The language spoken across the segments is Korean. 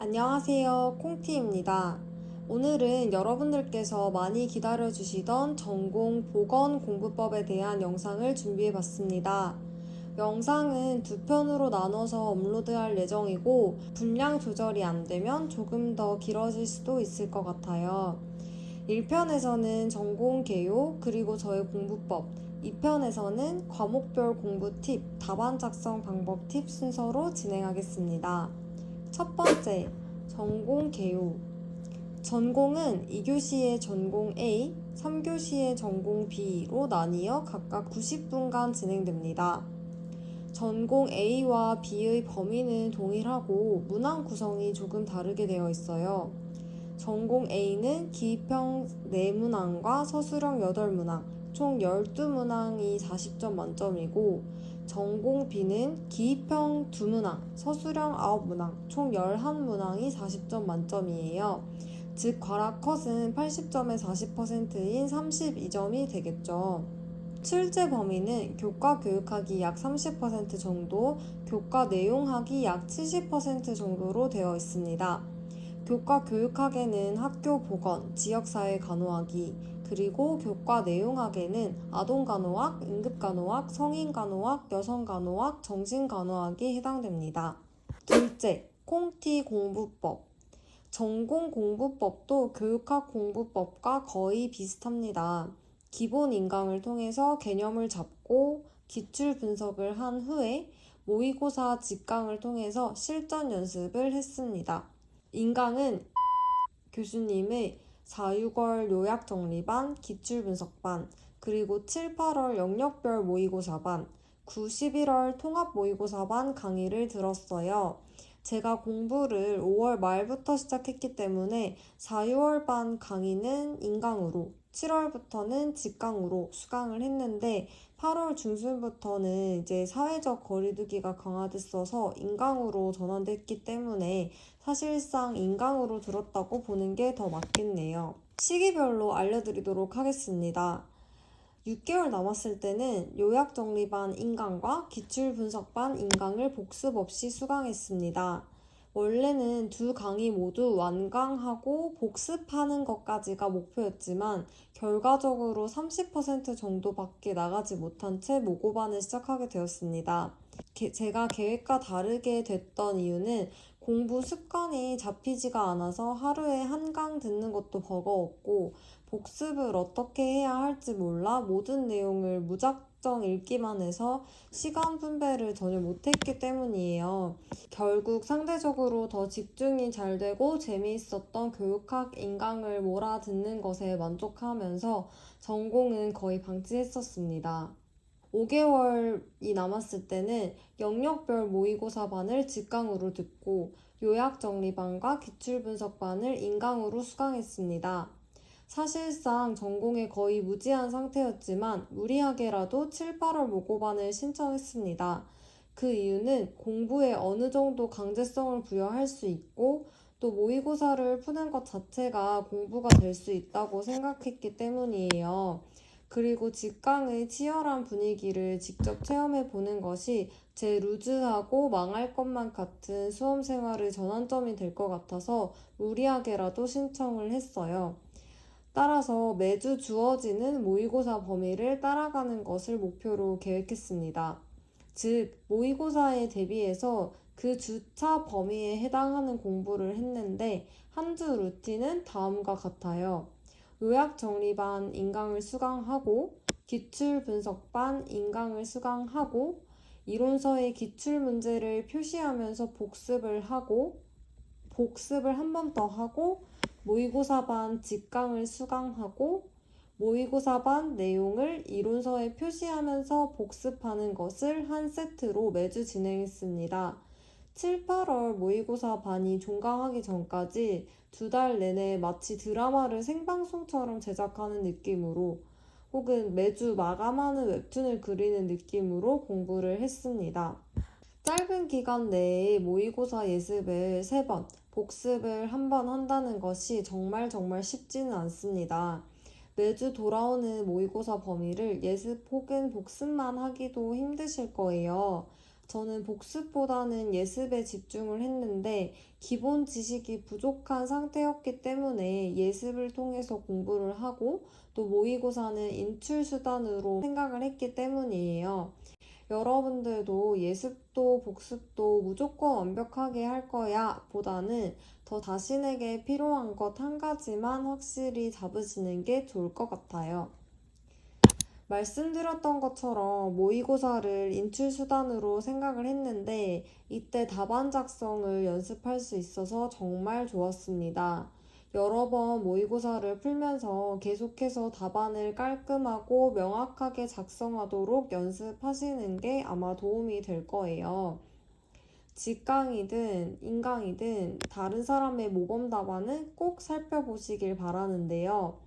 안녕하세요. 콩티입니다. 오늘은 여러분들께서 많이 기다려주시던 전공 보건공부법에 대한 영상을 준비해봤습니다. 영상은 두 편으로 나눠서 업로드할 예정이고 분량 조절이 안 되면 조금 더 길어질 수도 있을 것 같아요. 1편에서는 전공 개요 그리고 저의 공부법, 2편에서는 과목별 공부 팁, 답안 작성 방법 팁 순서로 진행하겠습니다. 첫 번째, 전공 개요. 전공은 2교시의 전공 A, 3교시의 전공 B로 나뉘어 각각 90분간 진행됩니다. 전공 A와 B의 범위는 동일하고 문항 구성이 조금 다르게 되어 있어요. 전공 A는 기입형 4문항과 서술형 8문항, 총 12문항이 40점 만점이고, 전공 B는 기입형 2문항, 서술형 9문항, 총 11문항이 40점 만점이에요. 즉, 괄화 컷은 80점에 40%인 32점이 되겠죠. 출제 범위는 교과 교육학이 약 30% 정도, 교과 내용학이 약 70% 정도로 되어 있습니다. 교과 교육학에는 학교 보건, 지역사회 간호학이, 그리고 교과 내용학에는 아동간호학, 응급간호학, 성인간호학, 여성간호학, 정신간호학이 해당됩니다. 둘째, 콩티 공부법. 전공 공부법도 교육학 공부법과 거의 비슷합니다. 기본 인강을 통해서 개념을 잡고 기출 분석을 한 후에 모의고사 직강을 통해서 실전 연습을 했습니다. 인강은 교수님의 4, 6월 요약정리반, 기출분석반, 그리고 7, 8월 영역별 모의고사반, 9, 11월 통합모의고사반 강의를 들었어요. 제가 공부를 5월 말부터 시작했기 때문에 4, 6월반 강의는 인강으로, 7월부터는 직강으로 수강을 했는데 8월 중순부터는 이제 사회적 거리두기가 강화됐어서 인강으로 전환됐기 때문에 사실상 인강으로 들었다고 보는 게 더 맞겠네요. 시기별로 알려드리도록 하겠습니다. 6개월 남았을 때는 요약정리반 인강과 기출분석반 인강을 복습 없이 수강했습니다. 원래는 두 강의 모두 완강하고 복습하는 것까지가 목표였지만 결과적으로 30% 정도밖에 나가지 못한 채 모고반을 시작하게 되었습니다. 제가 계획과 다르게 됐던 이유는 공부 습관이 잡히지가 않아서 하루에 한 강 듣는 것도 버거웠고 복습을 어떻게 해야 할지 몰라 모든 내용을 무작정 읽기만 해서 시간 분배를 전혀 못했기 때문이에요. 결국 상대적으로 더 집중이 잘 되고 재미있었던 교육학 인강을 몰아듣는 것에 만족하면서 전공은 거의 방치했었습니다. 5개월이 남았을 때는 영역별 모의고사반을 직강으로 듣고 요약정리반과 기출분석반을 인강으로 수강했습니다. 사실상 전공에 거의 무지한 상태였지만 무리하게라도 7, 8월 모고반을 신청했습니다. 그 이유는 공부에 어느 정도 강제성을 부여할 수 있고 또 모의고사를 푸는 것 자체가 공부가 될 수 있다고 생각했기 때문이에요. 그리고 직강의 치열한 분위기를 직접 체험해 보는 것이 제 루즈하고 망할 것만 같은 수험 생활의 전환점이 될 것 같아서 무리하게라도 신청을 했어요. 따라서 매주 주어지는 모의고사 범위를 따라가는 것을 목표로 계획했습니다. 즉, 모의고사에 대비해서 그 주차 범위에 해당하는 공부를 했는데 한 주 루틴은 다음과 같아요. 요약정리반 인강을 수강하고 기출분석반 인강을 수강하고 이론서의 기출문제를 표시하면서 복습을 하고 복습을 한 번 더 하고 모의고사반 직강을 수강하고 모의고사반 내용을 이론서에 표시하면서 복습하는 것을 한 세트로 매주 진행했습니다. 7, 8월 모의고사 반이 종강하기 전까지 2달 내내 마치 드라마를 생방송처럼 제작하는 느낌으로 혹은 매주 마감하는 웹툰을 그리는 느낌으로 공부를 했습니다. 짧은 기간 내에 모의고사 예습을 3번, 복습을 한 번 한다는 것이 정말 쉽지는 않습니다. 매주 돌아오는 모의고사 범위를 예습 혹은 복습만 하기도 힘드실 거예요. 저는 복습보다는 예습에 집중을 했는데 기본 지식이 부족한 상태였기 때문에 예습을 통해서 공부를 하고 또 모의고사는 인출 수단으로 생각을 했기 때문이에요. 여러분들도 예습도 복습도 무조건 완벽하게 할 거야 보다는 더 자신에게 필요한 것 한 가지만 확실히 잡으시는 게 좋을 것 같아요. 말씀드렸던 것처럼 모의고사를 인출 수단으로 생각을 했는데 이때 답안 작성을 연습할 수 있어서 정말 좋았습니다. 여러 번 모의고사를 풀면서 계속해서 답안을 깔끔하고 명확하게 작성하도록 연습하시는 게 아마 도움이 될 거예요. 직강이든 인강이든 다른 사람의 모범 답안은 꼭 살펴보시길 바라는데요.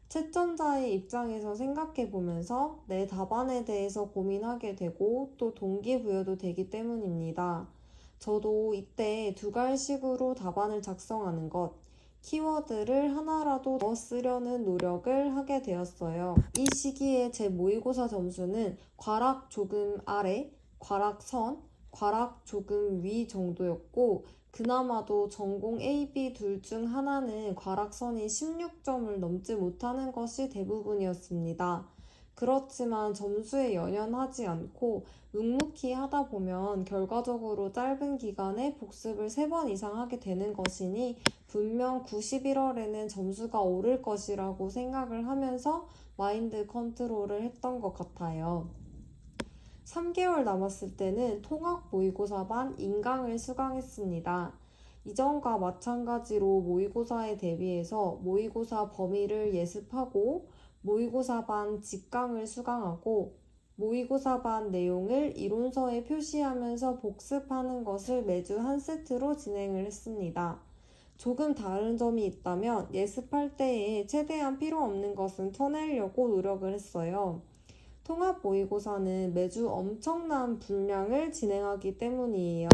채점자의 입장에서 생각해 보면서 내 답안에 대해서 고민하게 되고 또 동기부여도 되기 때문입니다. 저도 이때 두 갈식으로 답안을 작성하는 것, 키워드를 하나라도 더 쓰려는 노력을 하게 되었어요. 이 시기에 제 모의고사 점수는 괄악 조금 아래, 괄악 선, 괄악 조금 위 정도였고 그나마도 전공 A, B 둘 중 하나는 괄악선이 16점을 넘지 못하는 것이 대부분이었습니다. 그렇지만 점수에 연연하지 않고 묵묵히 하다 보면 결과적으로 짧은 기간에 복습을 3번 이상 하게 되는 것이니 분명 91월에는 점수가 오를 것이라고 생각을 하면서 마인드 컨트롤을 했던 것 같아요. 3개월 남았을 때는 통합 모의고사 반 인강을 수강했습니다. 이전과 마찬가지로 모의고사에 대비해서 모의고사 범위를 예습하고 모의고사 반 직강을 수강하고 모의고사 반 내용을 이론서에 표시하면서 복습하는 것을 매주 한 세트로 진행을 했습니다. 조금 다른 점이 있다면 예습할 때에 최대한 필요 없는 것은 쳐내려고 노력을 했어요. 통합 모의고사는 매주 엄청난 분량을 진행하기 때문이에요.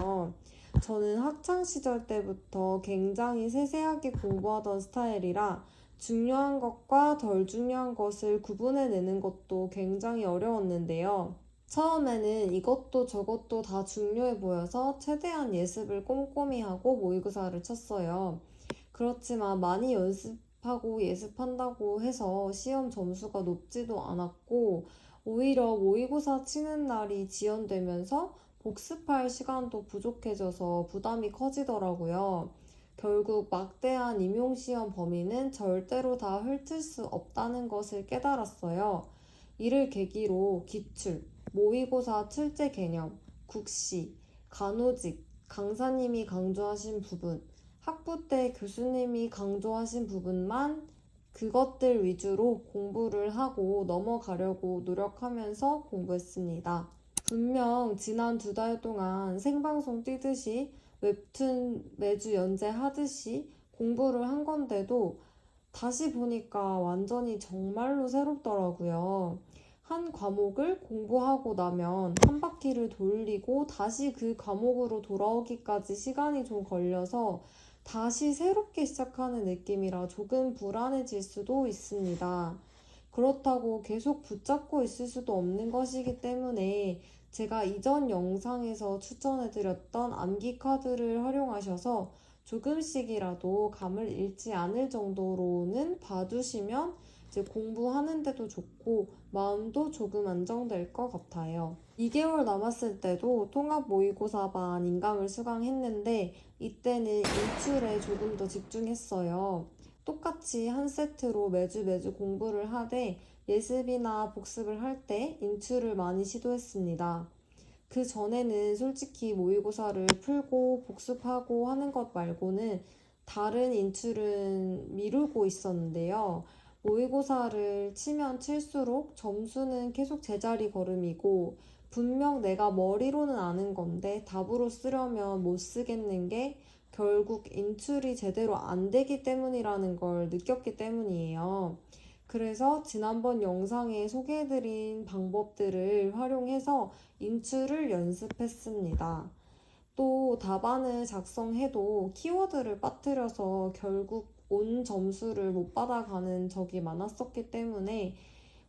저는 학창시절 때부터 굉장히 세세하게 공부하던 스타일이라 중요한 것과 덜 중요한 것을 구분해내는 것도 굉장히 어려웠는데요. 처음에는 이것도 저것도 다 중요해 보여서 최대한 예습을 꼼꼼히 하고 모의고사를 쳤어요. 그렇지만 많이 연습하고 예습한다고 해서 시험 점수가 높지도 않았고 오히려 모의고사 치는 날이 지연되면서 복습할 시간도 부족해져서 부담이 커지더라고요. 결국 막대한 임용시험 범위는 절대로 다 훑을 수 없다는 것을 깨달았어요. 이를 계기로 기출, 모의고사 출제 개념, 국시, 간호직, 강사님이 강조하신 부분, 학부 때 교수님이 강조하신 부분만 그것들 위주로 공부를 하고 넘어가려고 노력하면서 공부했습니다. 분명 지난 2달 동안 생방송 뛰듯이 웹툰 매주 연재하듯이 공부를 한 건데도 다시 보니까 완전히 정말로 새롭더라고요. 한 과목을 공부하고 나면 한 바퀴를 돌리고 다시 그 과목으로 돌아오기까지 시간이 좀 걸려서 다시 새롭게 시작하는 느낌이라 조금 불안해질 수도 있습니다. 그렇다고 계속 붙잡고 있을 수도 없는 것이기 때문에 제가 이전 영상에서 추천해드렸던 암기 카드를 활용하셔서 조금씩이라도 감을 잃지 않을 정도로는 봐두시면 이제 공부하는데도 좋고 마음도 조금 안정될 것 같아요. 2개월 남았을 때도 통합 모의고사 반 인강을 수강했는데 이때는 인출에 조금 더 집중했어요. 똑같이 한 세트로 매주 공부를 하되 예습이나 복습을 할 때 인출을 많이 시도했습니다. 그 전에는 솔직히 모의고사를 풀고 복습하고 하는 것 말고는 다른 인출은 미루고 있었는데요. 모의고사를 치면 칠수록 점수는 계속 제자리 걸음이고 분명 내가 머리로는 아는 건데 답으로 쓰려면 못 쓰겠는 게 결국 인출이 제대로 안 되기 때문이라는 걸 느꼈기 때문이에요. 그래서 지난번 영상에 소개해드린 방법들을 활용해서 인출을 연습했습니다. 또 답안을 작성해도 키워드를 빠뜨려서 결국 온 점수를 못 받아가는 적이 많았었기 때문에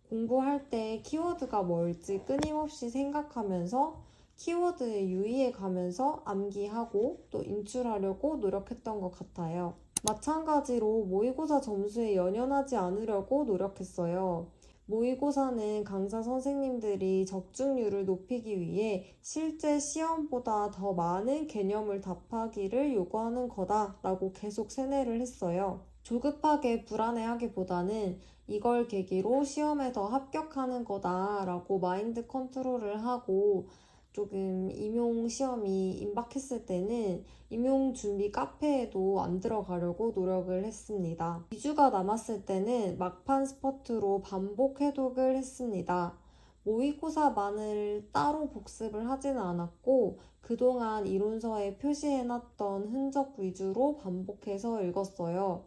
공부할 때 키워드가 뭘지 끊임없이 생각하면서 키워드에 유의해 가면서 암기하고 또 인출하려고 노력했던 것 같아요. 마찬가지로 모의고사 점수에 연연하지 않으려고 노력했어요. 모의고사는 강사 선생님들이 적중률을 높이기 위해 실제 시험보다 더 많은 개념을 답하기를 요구하는 거다라고 계속 세뇌를 했어요. 조급하게 불안해하기보다는 이걸 계기로 시험에 더 합격하는 거다라고 마인드 컨트롤을 하고 조금 임용 시험이 임박했을 때는 임용 준비 카페에도 안 들어가려고 노력을 했습니다. 2주가 남았을 때는 막판 스퍼트로 반복 해독을 했습니다. 모의고사만을 따로 복습을 하지는 않았고 그동안 이론서에 표시해놨던 흔적 위주로 반복해서 읽었어요.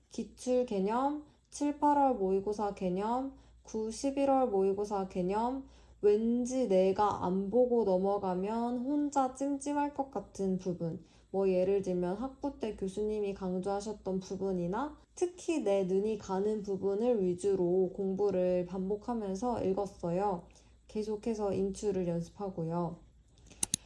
기출 개념, 7, 8월 모의고사 개념, 9, 11월 모의고사 개념, 왠지 내가 안 보고 넘어가면 혼자 찜찜할 것 같은 부분. 예를 들면 학부 때 교수님이 강조하셨던 부분이나 특히 내 눈이 가는 부분을 위주로 공부를 반복하면서 읽었어요. 계속해서 인출을 연습하고요.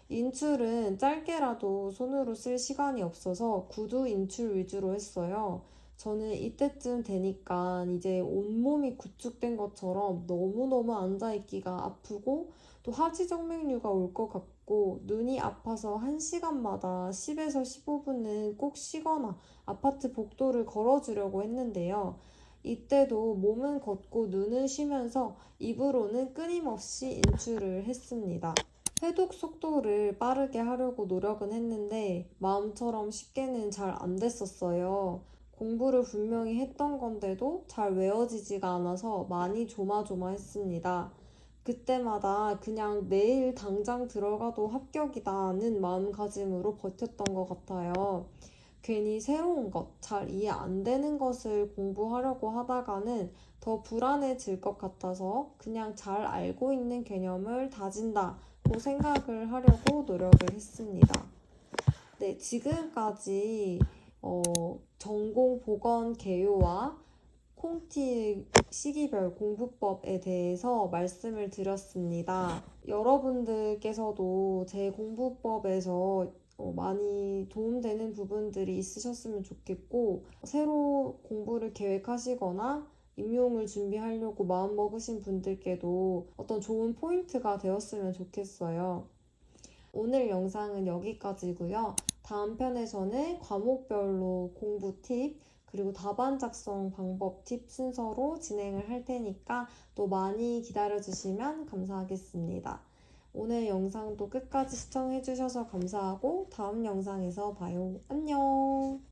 인출은 짧게라도 손으로 쓸 시간이 없어서 구두 인출 위주로 했어요. 저는 이때쯤 되니까 이제 온몸이 구축된 것처럼 너무너무 앉아있기가 아프고 또 하지정맥류가 올 것 같고 눈이 아파서 1시간마다 10에서 15분은 꼭 쉬거나 아파트 복도를 걸어주려고 했는데요. 이때도 몸은 걷고 눈은 쉬면서 입으로는 끊임없이 인출을 했습니다. 해독 속도를 빠르게 하려고 노력은 했는데 마음처럼 쉽게는 잘 안 됐었어요. 공부를 분명히 했던 건데도 잘 외워지지가 않아서 많이 조마조마했습니다. 그때마다 그냥 내일 당장 들어가도 합격이다는 마음가짐으로 버텼던 것 같아요. 괜히 새로운 것, 잘 이해 안 되는 것을 공부하려고 하다가는 더 불안해질 것 같아서 그냥 잘 알고 있는 개념을 다진다고 생각을 하려고 노력을 했습니다. 네, 지금까지 전공 보건 개요와 콩티 시기별 공부법에 대해서 말씀을 드렸습니다. 여러분들께서도 제 공부법에서 많이 도움되는 부분들이 있으셨으면 좋겠고, 새로 공부를 계획하시거나 임용을 준비하려고 마음먹으신 분들께도 어떤 좋은 포인트가 되었으면 좋겠어요. 오늘 영상은 여기까지고요. 다음 편에서는 과목별로 공부 팁, 그리고 답안 작성 방법 팁 순서로 진행을 할 테니까 또 많이 기다려주시면 감사하겠습니다. 오늘 영상도 끝까지 시청해주셔서 감사하고 다음 영상에서 봐요. 안녕!